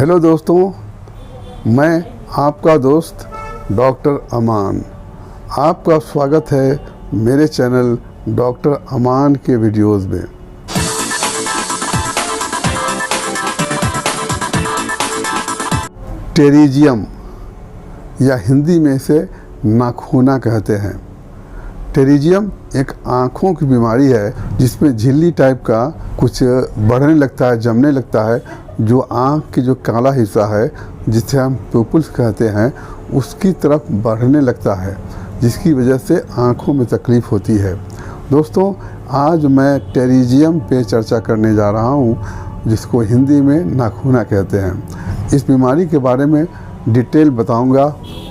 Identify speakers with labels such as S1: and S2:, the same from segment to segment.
S1: Hello दोस्तों, मैं आपका दोस्त डॉक्टर अमान। आपका स्वागत है मेरे चैनल डॉक्टर अमान के वीडियोस में। टेरिजियम या हिंदी में इसे नाखूना कहते हैं। टेरिजियम एक आँखों की बीमारी है जिसमें झिल्ली टाइप का कुछ बढ़ने लगता है, जमने लगता है, जो आँख की जो काला हिस्सा है जिसे हम प्यूपिल्स कहते हैं उसकी तरफ बढ़ने लगता है, जिसकी वजह से आँखों में तकलीफ़ होती है। दोस्तों, आज मैं टेरिजियम पे चर्चा करने जा रहा हूँ, जिसको हिंदी में नाखूना कहते हैं। इस बीमारी के बारे में डिटेल बताऊंगा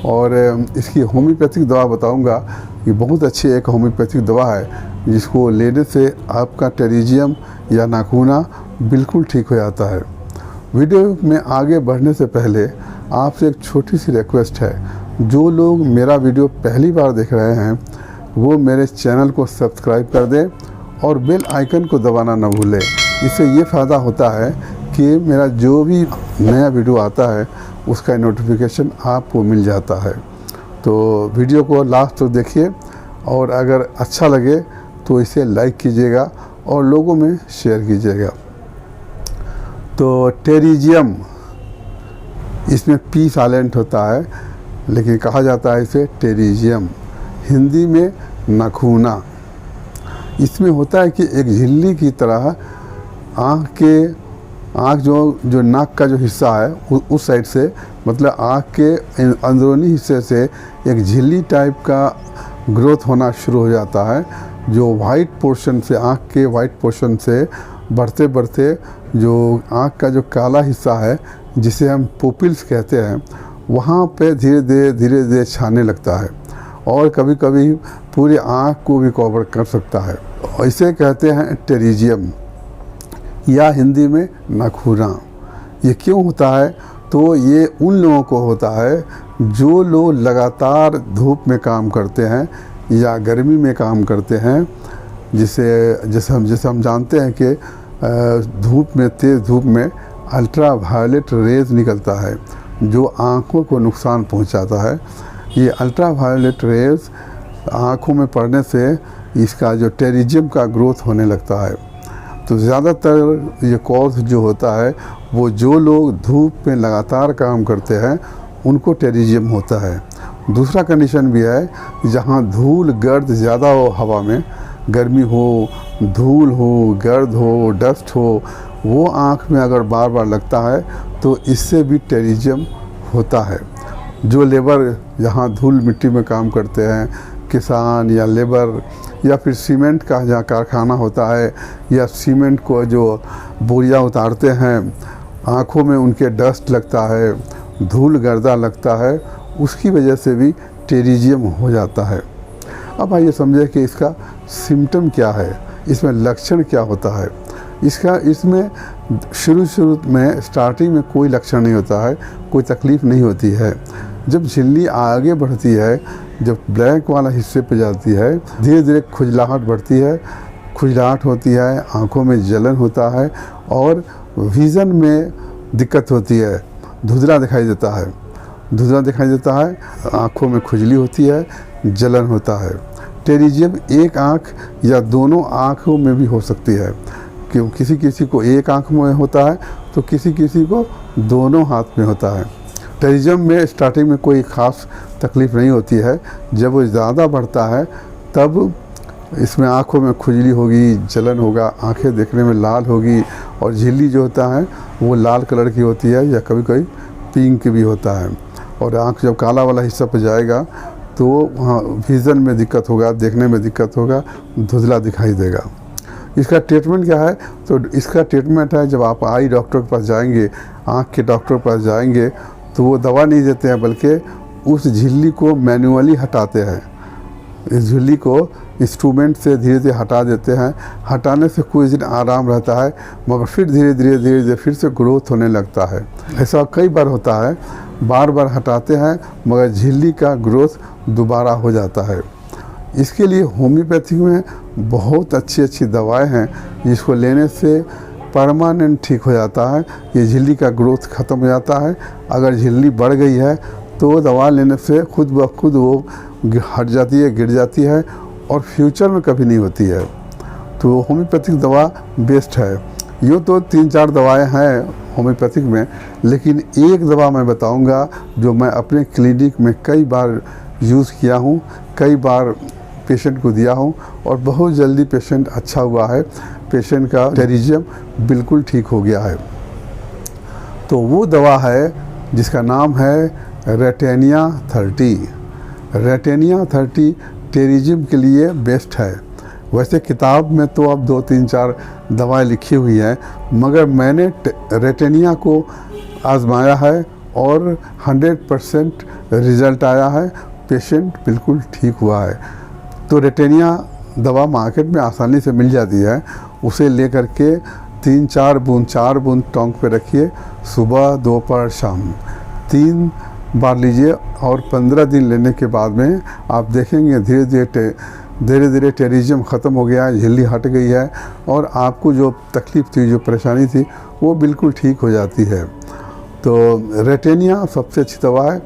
S1: और इसकी होम्योपैथिक दवा बताऊंगा। ये बहुत अच्छी एक होम्योपैथिक दवा है जिसको लेने से आपका टेरिजियम या नाखूना बिल्कुल ठीक हो जाता है। वीडियो में आगे बढ़ने से पहले आपसे एक छोटी सी रिक्वेस्ट है, जो लोग मेरा वीडियो पहली बार देख रहे हैं वो मेरे चैनल को सब्सक्राइब कर दें और बेल आइकन को दबाना न भूलें। इससे ये फ़ायदा होता है कि मेरा जो भी नया वीडियो आता है उसका नोटिफिकेशन आपको मिल जाता है। तो वीडियो को लास्ट तक देखिए और अगर अच्छा लगे तो इसे लाइक कीजिएगा और लोगों में शेयर कीजिएगा। तो टेरिजियम, इसमें पी साइलेंट होता है लेकिन कहा जाता है इसे टेरिजियम, हिंदी में नाखूना। इसमें होता है कि एक झिल्ली की तरह आँख जो नाक का जो हिस्सा है उस साइड से, मतलब आँख के अंदरूनी हिस्से से एक झिल्ली टाइप का ग्रोथ होना शुरू हो जाता है, जो वाइट पोर्शन से, आँख के वाइट पोर्शन से बढ़ते बढ़ते जो आँख का जो काला हिस्सा है जिसे हम पुपिल्स कहते हैं, वहाँ पे धीरे धीरे छाने लगता है और कभी कभी पूरी आँख को भी कवर कर सकता है। इसे कहते हैं टेरिजियम या हिंदी में नाखूना। ये क्यों होता है? तो ये उन लोगों को होता है जो लोग लगातार धूप में काम करते हैं या गर्मी में काम करते हैं, जैसे हम जानते हैं कि धूप में, तेज़ धूप में अल्ट्रा वायलेट रेज निकलता है जो आँखों को नुकसान पहुंचाता है। ये अल्ट्रा वायलेट रेज आँखों में पड़ने से इसका जो टेरिजियम का ग्रोथ होने लगता है। तो ज़्यादातर ये कॉज जो होता है वो जो लोग धूप में लगातार काम करते हैं उनको टेरिजियम होता है। दूसरा कंडीशन भी है, जहाँ धूल गर्द ज़्यादा हो, हवा में गर्मी हो, धूल हो, गर्द हो, डस्ट हो, वो आँख में अगर बार बार लगता है तो इससे भी टेरिजियम होता है। जो लेबर जहाँ धूल मिट्टी में काम करते हैं, किसान या लेबर, या फिर सीमेंट का जहाँ कारखाना होता है या सीमेंट को जो बोरियाँ उतारते हैं, आँखों में उनके डस्ट लगता है, धूल गर्दा लगता है, उसकी वजह से भी टेरिजियम हो जाता है। अब आइए समझें कि इसका सिम्टम क्या है, इसमें लक्षण क्या होता है। इसमें शुरू में स्टार्टिंग में कोई लक्षण नहीं होता है, कोई तकलीफ़ नहीं होती है। जब झिल्ली आगे बढ़ती है, जब ब्लैक वाला हिस्से पे जाती है, धीरे धीरे खुजलाहट बढ़ती है, खुजलाहट होती है, आँखों में जलन होता है और विज़न में दिक्कत होती है, धुंधला दिखाई देता है, आँखों में खुजली होती है, जलन होता है। टेरिजियम एक आँख या दोनों आँखों में भी हो सकती है, क्यों किसी को एक आँख में होता है तो किसी को दोनों हाथ में होता है। टेरिजियम में स्टार्टिंग में कोई ख़ास तकलीफ़ नहीं होती है। जब वो ज़्यादा बढ़ता है तब इसमें आँखों में खुजली होगी, जलन होगा, आँखें देखने में लाल होगी और झिल्ली जो होता है वो लाल कलर की होती है या कभी कभी पिंक भी होता है। और आँख जब काला वाला हिस्सा पे जाएगा तो वहाँ विज़न में दिक्कत होगा, देखने में दिक्कत होगा, धुंधला दिखाई देगा। इसका ट्रीटमेंट क्या है? तो इसका ट्रीटमेंट है, जब आप आई डॉक्टर के पास जाएंगे, आँख के डॉक्टर के पास जाएंगे, तो वो दवा नहीं देते हैं बल्कि उस झिल्ली को मैन्युअली हटाते हैं। इस झिल्ली को इंस्ट्रूमेंट से धीरे धीरे हटा देते हैं। हटाने से कुछ दिन आराम रहता है, मगर फिर धीरे धीरे फिर से ग्रोथ होने लगता है। ऐसा कई बार होता है, बार बार हटाते हैं मगर झिल्ली का ग्रोथ दोबारा हो जाता है। इसके लिए होम्योपैथिक में बहुत अच्छी दवाएं हैं जिसको लेने से परमानेंट ठीक हो जाता है। ये झिल्ली का ग्रोथ ख़त्म हो जाता है। अगर झिल्ली बढ़ गई है तो दवा लेने से खुद ब खुद वो हट जाती है, गिर जाती है और फ्यूचर में कभी नहीं होती है। तो होम्योपैथिक दवा बेस्ट है। यूँ तो 3-4 दवाएं हैं होम्योपैथिक में, लेकिन एक दवा मैं बताऊंगा जो मैं अपने क्लिनिक में कई बार यूज़ किया हूँ, कई बार पेशेंट को दिया हूँ और बहुत जल्दी पेशेंट अच्छा हुआ है। पेशेंट का टेरिजियम बिल्कुल ठीक हो गया है। तो वो दवा है जिसका नाम है रेटेनिया 30। रेटेनिया 30 टेरिजियम के लिए बेस्ट है। वैसे किताब में तो अब 2-3-4 दवाएं लिखी हुई हैं, मगर मैंने रेटेनिया को आजमाया है और 100% रिज़ल्ट आया है। पेशेंट बिल्कुल ठीक हुआ है। तो रेटेनिया दवा मार्केट में आसानी से मिल जाती है। उसे लेकर के 3-4 बूंद 4 बूंद टोंक पे रखिए, सुबह दोपहर शाम 3 बार लीजिए और 15 दिन लेने के बाद में आप देखेंगे धीरे धीरे टेरिजियम ख़त्म हो गया है, झिल्ली हट गई है और आपको जो तकलीफ़ थी, जो परेशानी थी, वो बिल्कुल ठीक हो जाती है। तो रेटेनिया सबसे अच्छी दवा है।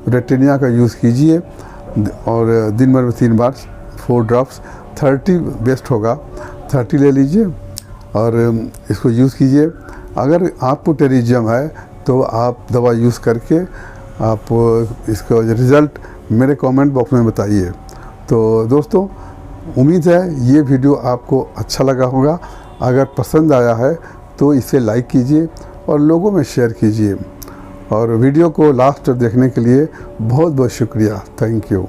S1: रेटेनिया का यूज़ कीजिए और दिन भर में 3 बार 4 ड्रॉप्स। 30 बेस्ट होगा, 30 ले लीजिए और इसको यूज़ कीजिए। अगर आपको टेरिजियम है तो आप दवा यूज़ करके आप इसका रिज़ल्ट मेरे कमेंट बॉक्स में बताइए। तो दोस्तों, उम्मीद है ये वीडियो आपको अच्छा लगा होगा। अगर पसंद आया है तो इसे लाइक कीजिए और लोगों में शेयर कीजिए। और वीडियो को लास्ट तक देखने के लिए बहुत बहुत शुक्रिया। Thank you.